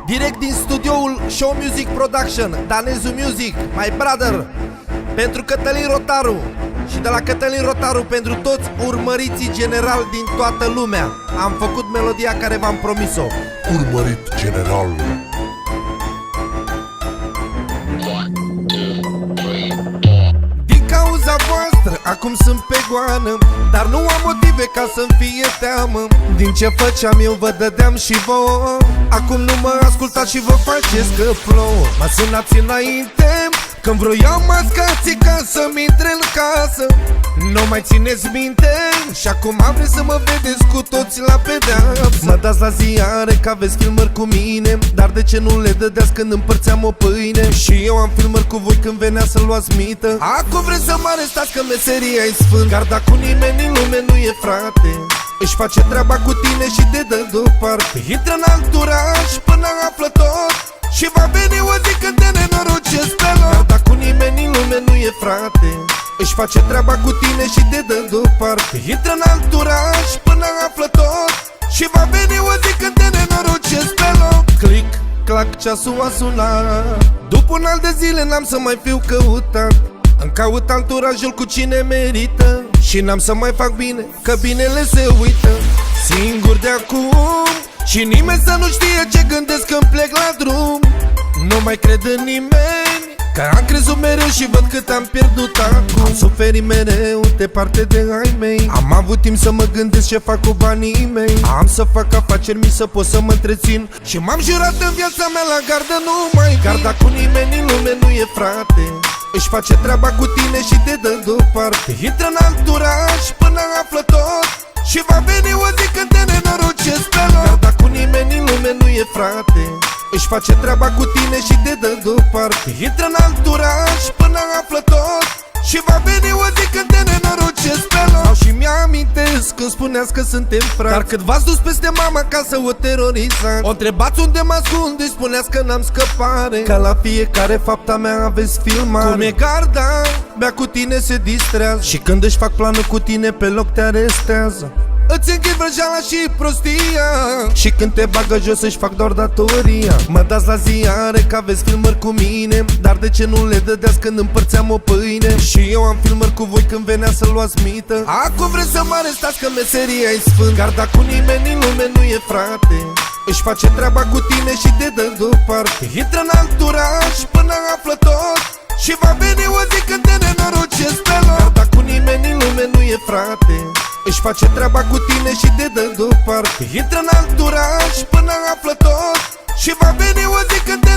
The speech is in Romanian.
direct din studioul Show Music Production, Danezu Music, my brother, pentru Cătălin Rotaru. Și de la Cătălin Rotaru pentru toți urmăriții general din toată lumea. Am făcut melodia care v-am promis-o. Urmărit general. Din cauza voastră acum sunt pe goană, dar nu am motive ca să-mi fie teamă. Din ce făceam eu vă dădeam și vouă. Acum nu mă ascultați și vă faceți că plouă. Mă sunați înainte când vroiam mascații ca să-mi intre în casă. Nu mai țineți minte și acum vreți să mă vedeți cu toți la pedeapsă. Mă dați la ziare că aveți filmări cu mine, dar de ce nu le dădeați când împărțeam o pâine? Și eu am filmări cu voi când venea să luați mită. Acum vreți să mă arestați că meseria-i sfânt, garda cu nimeni în lume nu e frate. Își face treaba cu tine și te dă deoparte. Intră în anturaj până află tot și va veni o zi când te nenorocesc pe loc. Garda cu nimeni în lume nu e frate. Își face treaba cu tine și te dă deoparte. Intră în anturaj până află tot și va veni o zi când te nenorocesc pe loc. Click, clac, ceasul a sunat. După un an de zile n-am să mai fiu căutat. Îmi caut anturajul cu cine merită și n-am să mai fac bine, că binele se uită. Singur de acum și nimeni să nu știe ce gândesc când plec la drum. Nu mai cred în nimeni, că am crezut mereu și văd cât am pierdut acum. Am suferit mereu departe de ai mei. Am avut timp să mă gândesc ce fac cu banii mei. Am să fac afaceri mici să pot să mă întrețin și m-am jurat în viața mea la gardă nu mai vin. Garda cu nimeni în lume nu e frate. Își face treaba cu tine și te dă deoparte. Intră în anturaj până află tot și va veni o zi când te nenorocesc pe loc. Garda cu nimeni în lume nu e frate. Își face treaba cu tine și te dă deoparte. Intră în anturaj până află tot și va veni o zi când te nenorocesc pe loc. Sau și mi-amintesc când spuneați că suntem frați, dar cât v-ați dus peste mama ca să o terorizați. O întrebați unde mă ascund, îi spuneați că n-am scăpare, că la fiecare fapta mea aveți filmare. Cum e garda, bea cu tine se distrează și când își fac planul cu tine pe loc te arestează. Îți închid vrăjeala și prostia și când te bagă jos își fac doar datoria. Mă dați la ziare că aveți filmări cu mine, dar de ce nu le dădeați când împărțeam o pâine? Și eu am filmări cu voi când venea să luați mită. Acum vreți să mă arestați că meseria-i sfânt, garda cu nimeni în lume nu e frate. Își face treaba cu tine și te dă deoparte. Intră în anturaj până află tot și va veni o zi când te nenorocesc pe loc. Garda cu nimeni în lume nu e frate. Își face treaba cu tine și te dă deoparte. Intră în anturaj până află tot și va veni o zi când te